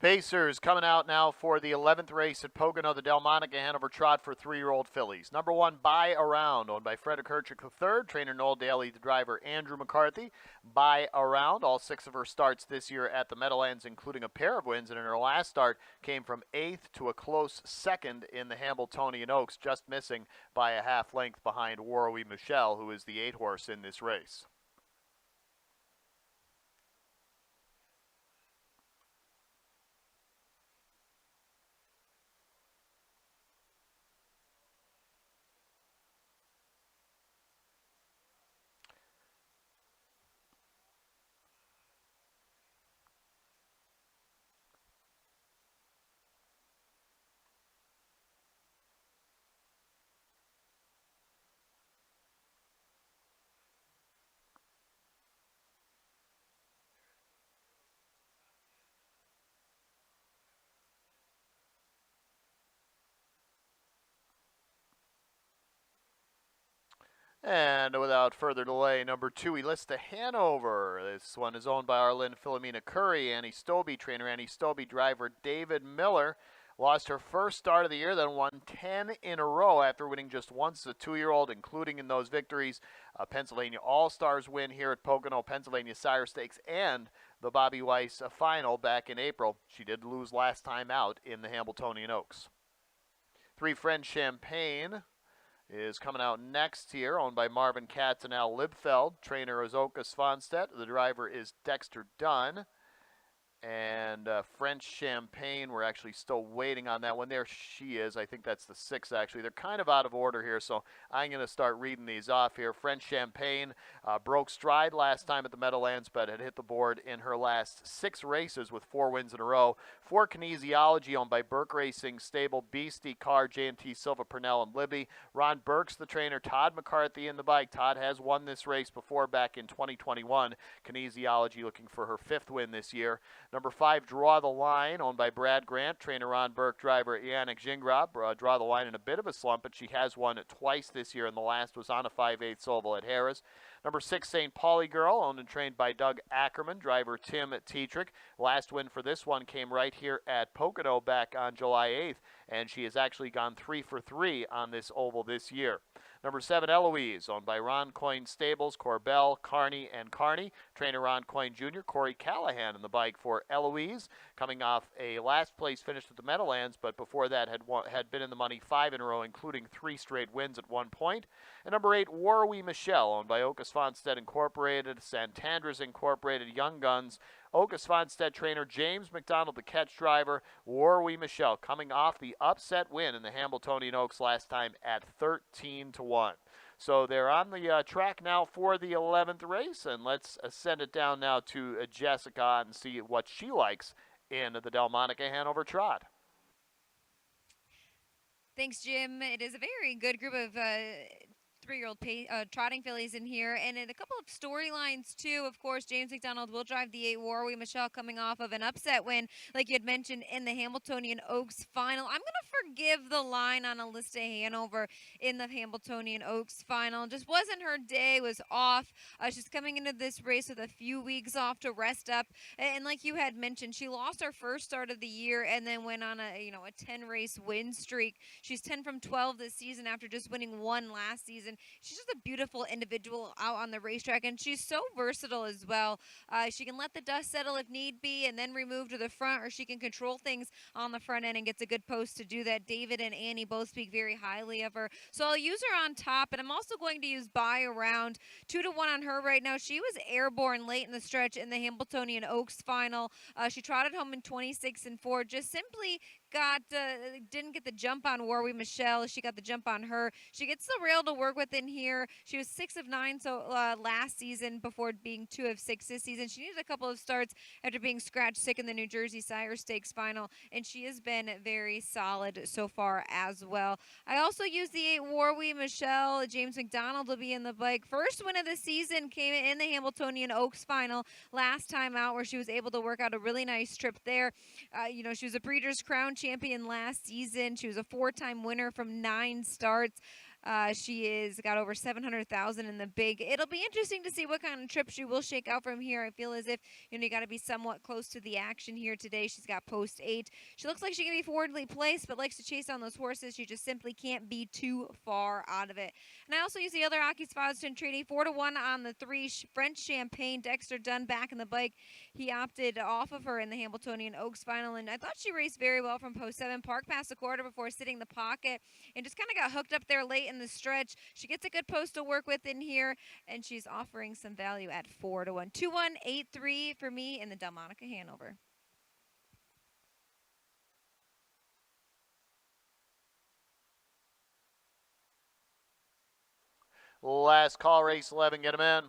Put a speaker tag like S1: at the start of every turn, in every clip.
S1: Pacers coming out now for the 11th race at Pocono, the Delmonica Hanover Trot for 3-year-old fillies. Number 1, Buy Around, owned by Frederick Hertrick III. Trainer Noel Daly, the driver Andrew McCarthy. Buy Around, all 6 of her starts this year at the Meadowlands, including a pair of wins, and in her last start came from 8th to a close 2nd in the Hambletonian Oaks, just missing by a half length behind Warwi Michelle, who is the 8 horse in this race. And without further delay, number 2, Delmonica Hanover. This one is owned by Arlene Philomena Curry, Annie Stobie, trainer Annie Stobie, driver David Miller. Lost her first start of the year, then won 10 in a row after winning just once as a 2-year-old, including in those victories. Pennsylvania All-Stars win here at Pocono, Pennsylvania Sire Stakes, and the Bobby Weiss final back in April. She did lose last time out in the Hambletonian Oaks. 3, Friend Champagne is coming out next here, owned by Marvin Katz and Al Libfeld. Trainer is Oka Svanstedt. The driver is Dexter Dunn. And French Champagne, we're actually still waiting on that one. There she is. I think that's the 6, actually. They're kind of out of order here, so I'm going to start reading these off here. French Champagne broke stride last time at the Meadowlands, but had hit the board in her last 6 races with 4 wins in a row. 4, Kinesiology, owned by Burke Racing Stable, Beastie, Carr, J&T, Silva, Purnell, and Libby. Ron Burke's the trainer. Todd McCarthy in the bike. Todd has won this race before back in 2021. Kinesiology looking for her 5th win this year. Number 5, Draw the Line, owned by Brad Grant, trainer Ron Burke, driver Yannick Gingras. Draw the Line in a bit of a slump, but she has won twice this year, and the last was on a 5/8 oval at Harrah's. Number 6, St. Pauli Girl, owned and trained by Doug Ackerman, driver Tim Tetrick. Last win for this one came right here at Pocono back on July 8th, and she has actually gone 3 for 3 on this oval this year. Number 7, Eloise, owned by Ron Coyne Stables, Corbell, Carney, and Carney. Trainer Ron Coyne Jr., Corey Callahan in the bike for Eloise, coming off a last place finish at the Meadowlands, but before that had been in the money 5 in a row, including 3 straight wins at one point. And number 8, Warwi Michelle, owned by Oka Svanstedt Incorporated, Santandras Incorporated, Young Guns. Oka Svanstedt trainer James McDonald, the catch driver. Warwi Michelle coming off the upset win in the Hambletonian Oaks last time at 13-1. So they're on the track now for the 11th race, and let's send it down now to Jessica and see what she likes in the Delmonica Hanover Trot.
S2: Thanks, Jim. It is a very good group of 3-year-old trotting fillies in here, and in a couple of storylines too. Of course, James McDonald will drive the 8 Warwi Michelle, coming off of an upset win, like you had mentioned, in the Hambletonian Oaks final. I'm gonna forgive the line on Delmonica Hanover in the Hambletonian Oaks final. Just wasn't her day. Was off. She's coming into this race with a few weeks off to rest up, and like you had mentioned, she lost her first start of the year and then went on a 10-race win streak. She's 10 from 12 this season after just winning 1 last season. She's just a beautiful individual out on the racetrack, and she's so versatile as well. She can let the dust settle if need be and then remove to the front, or she can control things on the front end and gets a good post to do that. David and Annie both speak very highly of her. So I'll use her on top, and I'm also going to use Buy Around. 2-1 on her right now. She was airborne late in the stretch in the Hambletonian Oaks final. She trotted home in 26-4, just simply didn't get the jump on Warwi Michelle. She got the jump on her. She gets the rail to work with in here. She was 6 of 9 last season before being 2 of 6 this season. She needed a couple of starts after being scratched sick in the New Jersey Sire Stakes final, and she has been very solid so far as well. I also used the 8 Warwi Michelle. James McDonald will be in the bike. First win of the season came in the Hambletonian Oaks final last time out, where she was able to work out a really nice trip there. She was a Breeders' Crown champion last season. She was a 4-time winner from 9 starts. She is got over 700,000 in the big. It'll be interesting to see what kind of trip she will shake out from here. I feel as if you got to be somewhat close to the action here today. She's got post 8. She looks like she can be forwardly placed, but likes to chase on those horses. She just simply can't be too far out of it. And I also use the other Aki's Foston Treaty 4-1 on the 3 French Champagne. Dexter Dunn back in the bike. He opted off of her in the Hamiltonian Oaks final, and I thought she raced very well from post 7. Park past the quarter before sitting the pocket and just kind of got hooked up there late in the stretch. She gets a good post to work with in here, and she's offering some value at 4-1. 2-1-8-3 for me in the Delmonica Hanover.
S1: Last call, race 11, get him in.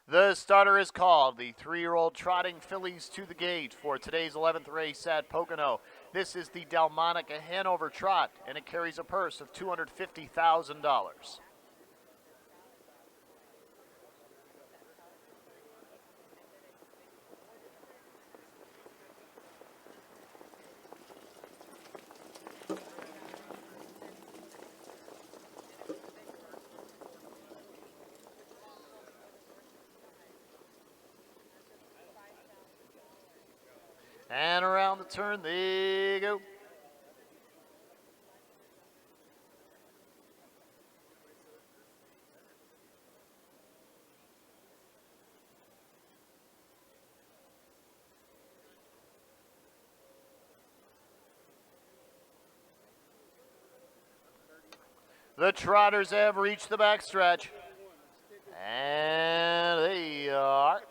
S1: The starter is called. The 3-year-old trotting fillies to the gate for today's 11th race at Pocono. This is the Delmonica Hanover Trot, and it carries a purse of $250,000. And around the turn they go. The Trotters have reached the backstretch. And they are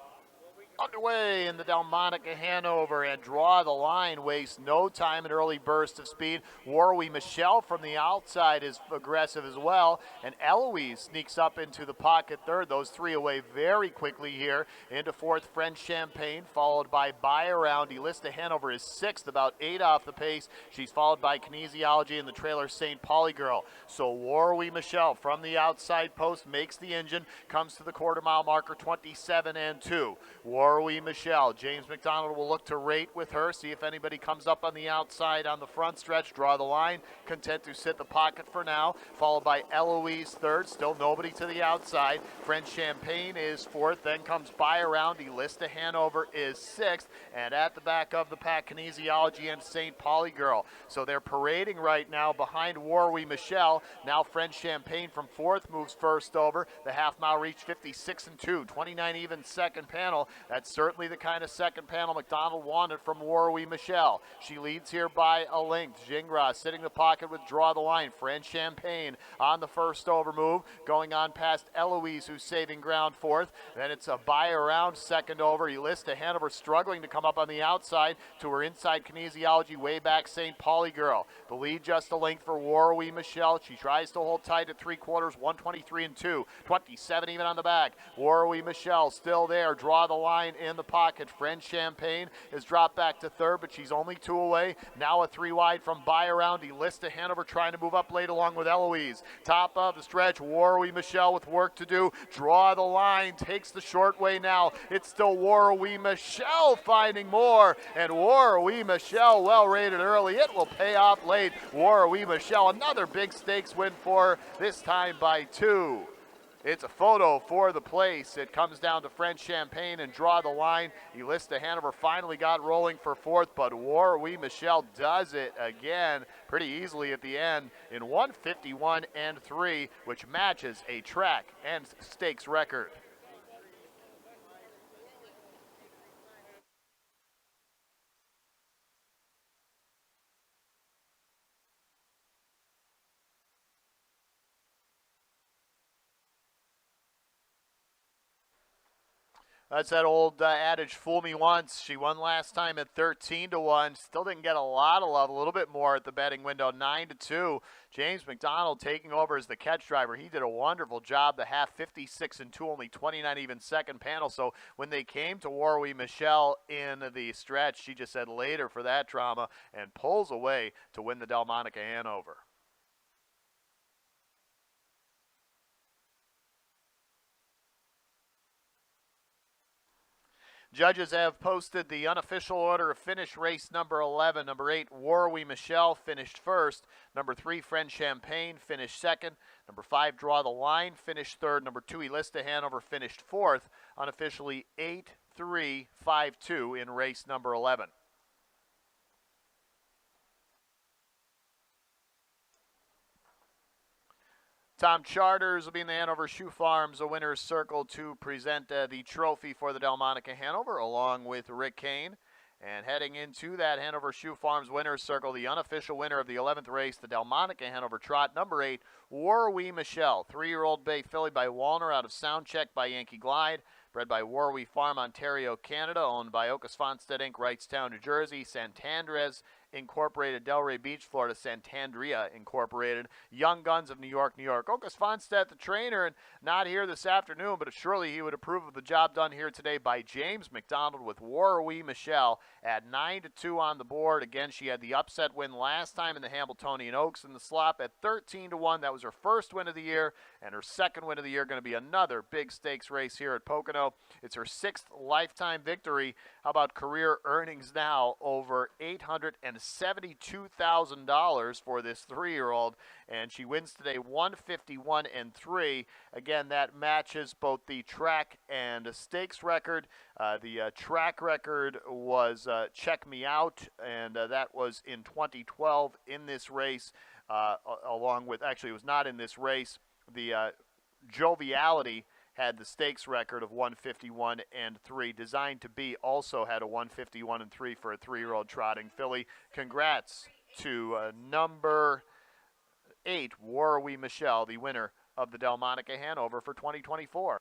S1: underway in the Delmonica Hanover, and draw the line, waste no time, an early burst of speed. Warwi Michelle from the outside is aggressive as well, and Eloise sneaks up into the pocket third. Those three away very quickly here. Into fourth, French Champagne, followed by Around. Elista Hanover is sixth, about 8 off the pace. She's followed by Kinesiology and the trailer St. Pauli Girl. So Warwi Michelle from the outside post makes the engine, comes to the quarter-mile marker, 27 and 2. Warwi Michelle. James McDonald will look to rate with her, see if anybody comes up on the outside on the front stretch, draw the line, content to sit the pocket for now, followed by Eloise third, still nobody to the outside. French Champagne is fourth, then comes Around. Elista Hanover is sixth, and at the back of the pack, Kinesiology and St. Pauli Girl. So they're parading right now behind Warwi Michelle. Now French Champagne from fourth moves first over. The half mile reach 56 and 2, 29 even second panel. That's certainly the kind of second panel McDonald wanted from Warwi Michelle. She leads here by a length. Gingras sitting in the pocket with Draw the Line. Fran Champagne on the first over move, going on past Eloise, who's saving ground fourth. Then it's a buy around second over. Elista Hanover struggling to come up on the outside to her inside kinesiology way back St. Pauli girl. The lead just a length for Warwi Michelle. She tries to hold tight at 3/4, 123 and 2, 27 even on the back. Warwi Michelle still there. Draw the Line in the pocket. French Champagne has dropped back to third, but she's only 2 away. Now a 3 wide from by around. Elista Hanover trying to move up late along with Eloise. Top of the stretch, Warwi Michelle with work to do. Draw the Line takes the short way now. It's still Warwi Michelle finding more, and Warwi Michelle well rated early. It will pay off late. Warwi Michelle, another big stakes win for her, this time by 2. It's a photo for the place. It comes down to French Champagne and Draw the Line. Elista Hanover finally got rolling for fourth, but Warwi Michelle does it again pretty easily at the end in 151 and 3, which matches a track and stakes record. That's that old adage, fool me once. She won last time at 13-1. Still didn't get a lot of love, a little bit more at the betting window, 9-2. James McDonald taking over as the catch driver. He did a wonderful job. The half 56 and 2, only 29 even second panel. So when they came to Warwi Michelle in the stretch, she just said later for that drama and pulls away to win the Delmonica Hanover. Judges have posted the unofficial order of finish. Race number 11. Number 8, Warwi Michelle finished first. Number 3, French Champagne finished second. Number 5, Draw the Line finished third. Number 2, Elista Hanover finished fourth. Unofficially 8-3-5-2 in race number 11. Tom Charters will be in the Hanover Shoe Farms, a winner's circle, to present the trophy for the Delmonica Hanover, along with Rick Kane. And heading into that Hanover Shoe Farms winner's circle, the unofficial winner of the 11th race, the Delmonica Hanover Trot, number 8, Warwi Michelle, 3-year-old bay filly by Walner out of Soundcheck by Yankee Glide, bred by Warwi Farm, Ontario, Canada, owned by Okas Fonstead Inc., Wrightstown, New Jersey, Santandres Incorporated, Delray Beach, Florida, Santandria Incorporated, Young Guns of New York, New York. Okas Fonstead, the trainer, and not here this afternoon, but surely he would approve of the job done here today by James McDonald with Warwi Michelle at 9-2 on the board. Again, she had the upset win last time in the Hambletonian Oaks in the slop at 13-1. That was her first win of the year, and her second win of the year going to be another big stakes race here at Pocono. It's her 6th lifetime victory. How about career earnings now? Over $872,000 for this 3-year-old, and she wins today 151 and 3. Again, that matches both the track and stakes record. The track record was Check Me Out, and that was in 2012 in this race, along with, actually it was not in this race, the Joviality had the stakes record of 151 and 3. Designed to Be also had a 151 and 3 for a 3-year-old trotting filly. Congrats to number 8, Warwi Michelle, the winner of the Delmonica Hanover for 2024.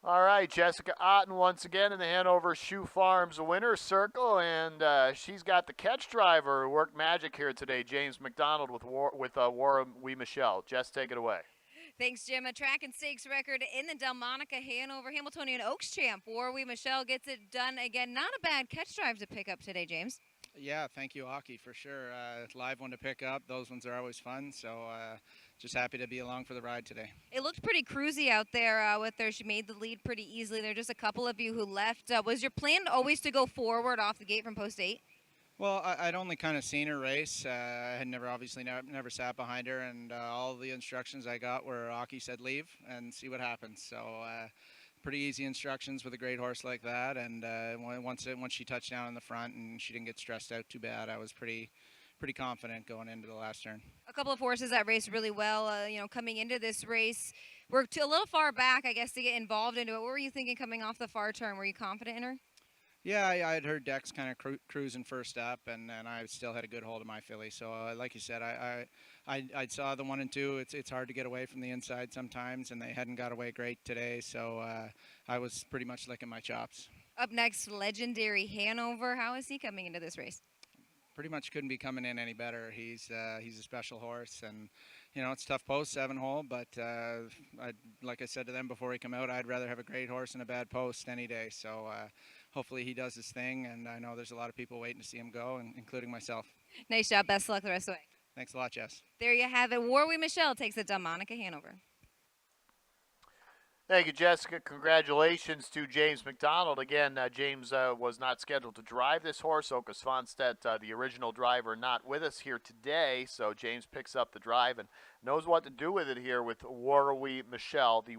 S1: All right, Jessica Otten once again in the Hanover Shoe Farms winner's circle, and she's got the catch driver who worked magic here today, James McDonald with Warwi Michelle. Jess, take it away.
S2: Thanks, Jim. A track and stakes record in the Delmonica Hanover Hamiltonian Oaks champ. Warwi Michelle gets it done again. Not a bad catch drive to pick up today, James.
S3: Yeah, thank you, Aki, for sure. Live one to pick up. Those ones are always fun, so just happy to be along for the ride today.
S2: It looked pretty cruisy out there with her. She made the lead pretty easily. There are just a couple of you who left. Was your plan always to go forward off the gate from post 8?
S3: Well, I'd only kind of seen her race. I had obviously never sat behind her, and all the instructions I got were Aki said leave and see what happens. So pretty easy instructions with a great horse like that. And once she touched down in the front and she didn't get stressed out too bad, I was pretty confident going into the last turn.
S2: A couple of horses that raced really well, coming into this race. We're a little far back, I guess, to get involved into it. What were you thinking coming off the far turn? Were you confident in her?
S3: Yeah, I had heard Dex kind of cruising first up, and I still had a good hold of my filly. So, like you said, I saw the 1 and 2. It's hard to get away from the inside sometimes, and they hadn't got away great today. So I was pretty much licking my chops.
S2: Up next, Legendary Hanover. How is he coming into this race?
S3: Pretty much couldn't be coming in any better. He's a special horse, and it's tough post 7-hole. But like I said to them before he come out, I'd rather have a great horse and a bad post any day. So. Hopefully he does his thing, and I know there's a lot of people waiting to see him go, including myself.
S2: Nice job. Best of luck the rest of the way.
S3: Thanks a lot, Jess.
S2: There you have it. Warwick Michelle takes the Delmonica Hanover.
S1: Thank you, Jessica. Congratulations to James McDonald. Again, James was not scheduled to drive this horse. Okas Fonstedt, the original driver, not with us here today. So James picks up the drive and knows what to do with it here with Warwick Michelle, the